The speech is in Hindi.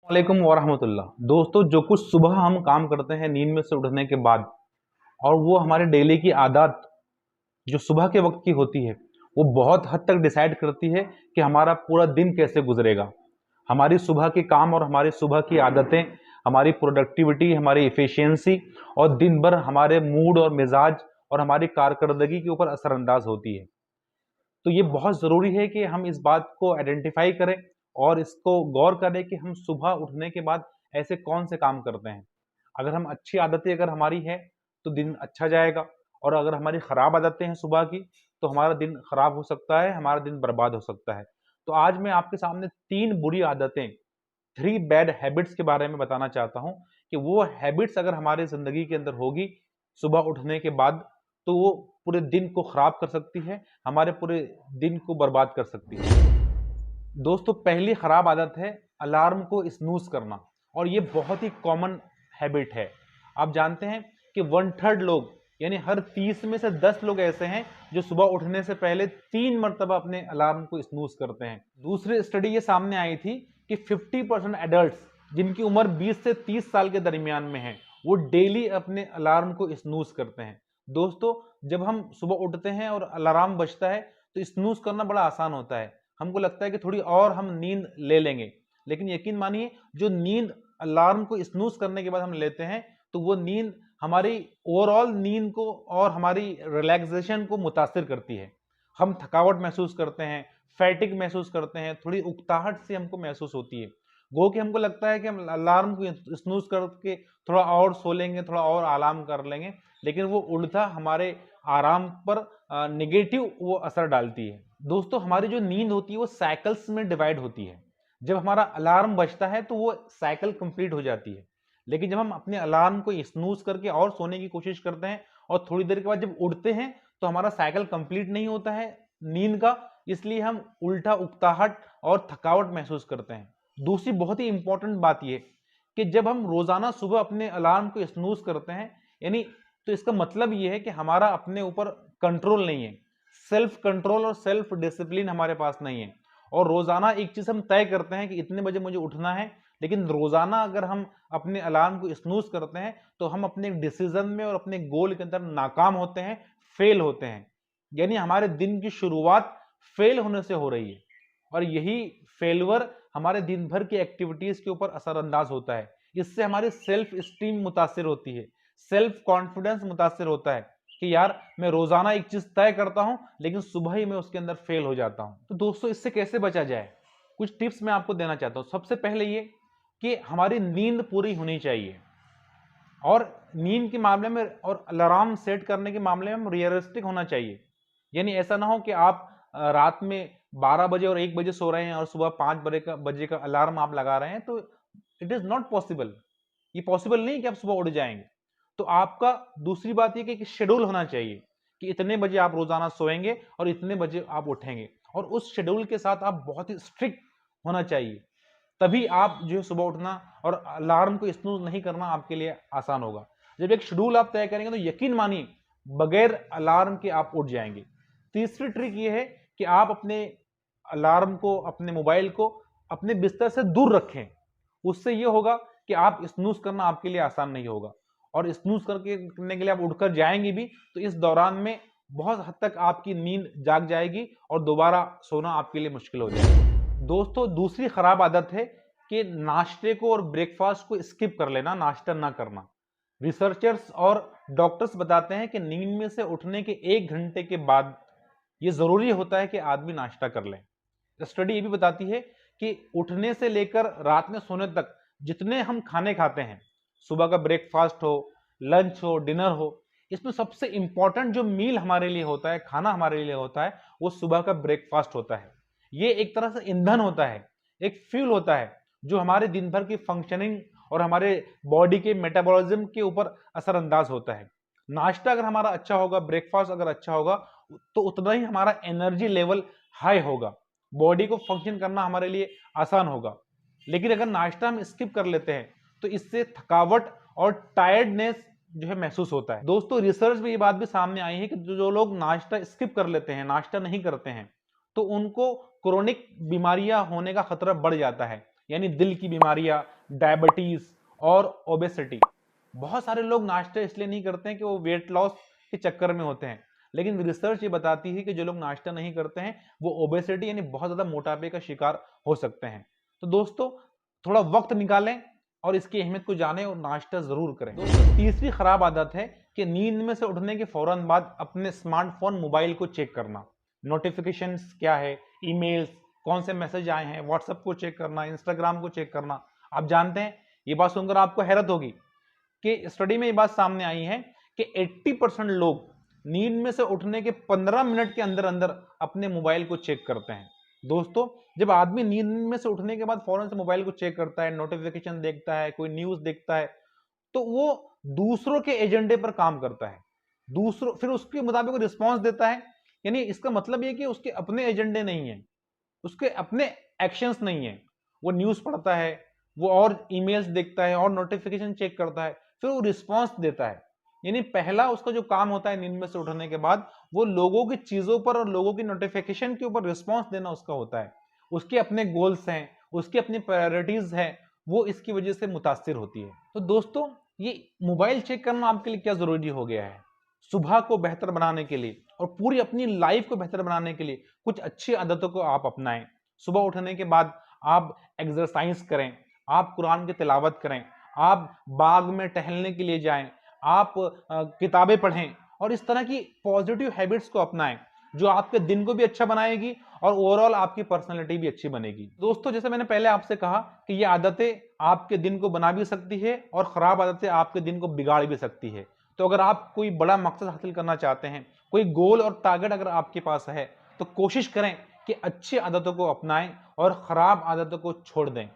वालेकुम वरहमतुल्लाह। दोस्तों, जो कुछ सुबह हम काम करते हैं नींद में से उठने के बाद, और वो हमारे डेली की आदत जो सुबह के वक्त की होती है, वो बहुत हद तक डिसाइड करती है कि हमारा पूरा दिन कैसे गुजरेगा। हमारी सुबह के काम और हमारी सुबह की आदतें हमारी प्रोडक्टिविटी, हमारी इफिशियंसी और दिन भर हमारे मूड और मिजाज और हमारी कारकर्दगी के ऊपर असरअंदाज होती है। तो ये बहुत ज़रूरी है कि हम इस बात को आइडेंटिफाई करें और इसको गौर करें कि हम सुबह उठने के बाद ऐसे कौन से काम करते हैं। अगर हम अच्छी आदतें अगर हमारी हैं तो दिन अच्छा जाएगा, और अगर हमारी ख़राब आदतें हैं सुबह की तो हमारा दिन ख़राब हो सकता है, हमारा दिन बर्बाद हो सकता है। तो आज मैं आपके सामने 3 बुरी आदतें, 3 बैड हैबिट्स के बारे में बताना चाहता हूँ कि वो हैबिट्स अगर हमारे ज़िंदगी के अंदर होगी सुबह उठने के बाद, तो वो पूरे दिन को खराब कर सकती है, हमारे पूरे दिन को बर्बाद कर सकती है। दोस्तों, पहली खराब आदत है अलार्म को स्नूज़ करना, और ये बहुत ही कॉमन हैबिट है। आप जानते हैं कि 1/3 लोग, यानी हर 30 में से 10 लोग ऐसे हैं जो सुबह उठने से पहले 3 मर्तबा अपने अलार्म को स्नूज़ करते हैं। दूसरी स्टडी ये सामने आई थी कि 50% एडल्ट्स जिनकी उम्र 20 से 30 साल के दरमियान में है, वो डेली अपने अलार्म को स्नूज़ करते हैं। दोस्तों, जब हम सुबह उठते हैं और अलार्म बजता है तो स्नूज़ करना बड़ा आसान होता है। हमको लगता है कि थोड़ी और हम नींद ले लेंगे, लेकिन यकीन मानिए, जो नींद अलार्म को स्नूज़ करने के बाद हम लेते हैं, तो वो नींद हमारी ओवरऑल नींद को और हमारी रिलैक्सेशन को मुतासिर करती है। हम थकावट महसूस करते हैं, फैटिग महसूस करते हैं, थोड़ी उकताहट सी हमको महसूस होती है। गो कि हमको लगता है कि हम अलार्म को स्नूज़ करके थोड़ा और सो लेंगे, थोड़ा और आराम कर लेंगे, लेकिन वो उल्टा हमारे आराम पर नेगेटिव वो असर डालती है। दोस्तों, हमारी जो नींद होती है वो साइकिल्स में डिवाइड होती है। जब हमारा अलार्म बजता है तो वो साइकिल कंप्लीट हो जाती है, लेकिन जब हम अपने अलार्म को स्नूज करके और सोने की कोशिश करते हैं और थोड़ी देर के बाद जब उठते हैं तो हमारा साइकिल कंप्लीट नहीं होता है नींद का, इसलिए हम उल्टा उकताहट और थकावट महसूस करते हैं। दूसरी बहुत ही इंपॉर्टेंट बात यह कि जब हम रोजाना सुबह अपने अलार्म को स्नूज करते हैं, यानी तो इसका मतलब यह है कि हमारा अपने ऊपर कंट्रोल नहीं है, सेल्फ कंट्रोल और सेल्फ डिसिप्लिन हमारे पास नहीं है। और रोजाना एक चीज हम तय करते हैं कि इतने बजे मुझे उठना है, लेकिन रोजाना अगर हम अपने अलार्म को स्नूज करते हैं तो हम अपने डिसीजन में और अपने गोल के अंदर नाकाम होते हैं, फेल होते हैं। यानी हमारे दिन की शुरुआत फेल होने से हो रही है, और यही फेलवर हमारे दिन भर की एक्टिविटीज के ऊपर असरअंदाज होता है। इससे हमारी सेल्फ स्टीम मुतासिर होती है, सेल्फ कॉन्फिडेंस मुतासिर होता है कि यार मैं रोजाना एक चीज तय करता हूं लेकिन सुबह ही मैं उसके अंदर फेल हो जाता हूं। तो दोस्तों, इससे कैसे बचा जाए, कुछ टिप्स मैं आपको देना चाहता हूं। सबसे पहले ये कि हमारी नींद पूरी होनी चाहिए, और नींद के मामले में और अलार्म सेट करने के मामले में हम रियलिस्टिक होना चाहिए। यानी ऐसा ना हो कि आप रात में 12 बजे और 1 बजे सो रहे हैं और सुबह 5 बजे का अलार्म आप लगा रहे हैं, तो इट इज नॉट पॉसिबल। ये पॉसिबल नहीं कि आप सुबह उठ जाएंगे। तो आपका दूसरी बात ये कि शेड्यूल होना चाहिए कि इतने बजे आप रोजाना सोएंगे और इतने बजे आप उठेंगे, और उस शेड्यूल के साथ आप बहुत ही स्ट्रिक्ट होना चाहिए। तभी आप जो है सुबह उठना और अलार्म को स्नूज नहीं करना आपके लिए आसान होगा। जब एक शेड्यूल आप तय करेंगे तो यकीन मानिए बगैर अलार्म के आप उठ जाएंगे। तीसरी ट्रिक ये है कि आप अपने अलार्म को, अपने मोबाइल को अपने बिस्तर से दूर रखें। उससे ये होगा कि आप स्नूज करना आपके लिए आसान नहीं होगा, और स्नूज करने के लिए आप उठकर जाएंगे भी तो इस दौरान में बहुत हद तक आपकी नींद जाग जाएगी और दोबारा सोना आपके लिए मुश्किल हो जाएगा। दोस्तों, दूसरी खराब आदत है कि नाश्ते को और ब्रेकफास्ट को स्किप कर लेना, नाश्ता ना करना। रिसर्चर्स और डॉक्टर्स बताते हैं कि नींद में से उठने के 1 घंटे के बाद यह जरूरी होता है कि आदमी नाश्ता कर ले। स्टडी ये भी बताती है कि उठने से लेकर रात में सोने तक जितने हम खाने खाते हैं, सुबह का ब्रेकफास्ट हो, लंच हो, डिनर हो, इसमें सबसे इंपॉर्टेंट जो मील हमारे लिए होता है, खाना हमारे लिए होता है, वो सुबह का ब्रेकफास्ट होता है। ये एक तरह से ईंधन होता है, एक फ्यूल होता है जो हमारे दिन भर की फंक्शनिंग और हमारे बॉडी के मेटाबॉलिज्म के ऊपर असरअंदाज होता है। नाश्ता अगर हमारा अच्छा होगा, ब्रेकफास्ट अगर अच्छा होगा, तो उतना ही हमारा एनर्जी लेवल हाई होगा, बॉडी को फंक्शन करना हमारे लिए आसान होगा। लेकिन अगर नाश्ता हम स्किप कर लेते हैं तो इससे थकावट और टायर्डनेस जो है महसूस होता है। दोस्तों, रिसर्च में ये बात भी सामने आई है कि जो लोग नाश्ता स्किप कर लेते हैं, नाश्ता नहीं करते हैं, तो उनको क्रोनिक बीमारियां होने का खतरा बढ़ जाता है। यानी दिल की बीमारियां, डायबिटीज और ओबेसिटी। बहुत सारे लोग नाश्ता इसलिए नहीं करते हैं कि वो वेट लॉस के चक्कर में होते हैं, लेकिन रिसर्च ये बताती है कि जो लोग नाश्ता नहीं करते हैं वो ओबेसिटी यानी बहुत ज्यादा मोटापे का शिकार हो सकते हैं। तो दोस्तों थोड़ा वक्त निकालें और इसकी अहमियत को जानें और नाश्ता जरूर करें। दोस्तों तीसरी खराब आदत है कि नींद में से उठने के फौरन बाद अपने स्मार्टफोन मोबाइल को चेक करना। नोटिफिकेशंस क्या है, ईमेल्स, कौन से मैसेज आए हैं, व्हाट्सएप को चेक करना, इंस्टाग्राम को चेक करना। आप जानते हैं, ये बात सुनकर आपको हैरत होगी कि स्टडी में ये बात सामने आई है कि 80% लोग नींद में से उठने के 15 मिनट के अंदर अंदर अपने मोबाइल को चेक करते हैं। दोस्तों जब आदमी नींद में से उठने के बाद फौरन से मोबाइल को चेक करता है, नोटिफिकेशन देखता है, कोई न्यूज देखता है, तो वो दूसरों के एजेंडे पर काम करता है, दूसरों फिर उसके मुताबिक रिस्पॉन्स देता है। यानी इसका मतलब ये कि उसके अपने एजेंडे नहीं है, उसके अपने एक्शंस नहीं है। वो न्यूज पढ़ता है, वो और ईमेल्स देखता है और नोटिफिकेशन चेक करता है, फिर वो रिस्पॉन्स देता है। यानी पहला उसका जो काम होता है नींद में से उठने के बाद, वो लोगों की चीजों पर और लोगों की नोटिफिकेशन के ऊपर रिस्पॉन्स देना उसका होता है। उसके अपने गोल्स हैं, उसकी अपनी प्रायोरिटीज हैं, वो इसकी वजह से मुतासिर होती है। तो दोस्तों ये मोबाइल चेक करना आपके लिए क्या जरूरी हो गया है? सुबह को बेहतर बनाने के लिए और पूरी अपनी लाइफ को बेहतर बनाने के लिए कुछ अच्छी आदतों को आप अपनाएं। सुबह उठने के बाद आप एक्सरसाइज करें, आप कुरान की तिलावत करें, आप बाग में टहलने के लिए जाएं, आप किताबें पढ़ें और इस तरह की पॉजिटिव हैबिट्स को अपनाएं जो आपके दिन को भी अच्छा बनाएगी और ओवरऑल आपकी पर्सनैलिटी भी अच्छी बनेगी। दोस्तों जैसे मैंने पहले आपसे कहा कि ये आदतें आपके दिन को बना भी सकती है और खराब आदतें आपके दिन को बिगाड़ भी सकती है। तो अगर आप कोई बड़ा मकसद हासिल करना चाहते हैं, कोई गोल और टारगेट अगर आपके पास है, तो कोशिश करें कि अच्छी आदतों को अपनाएं और खराब आदतों को छोड़ दें।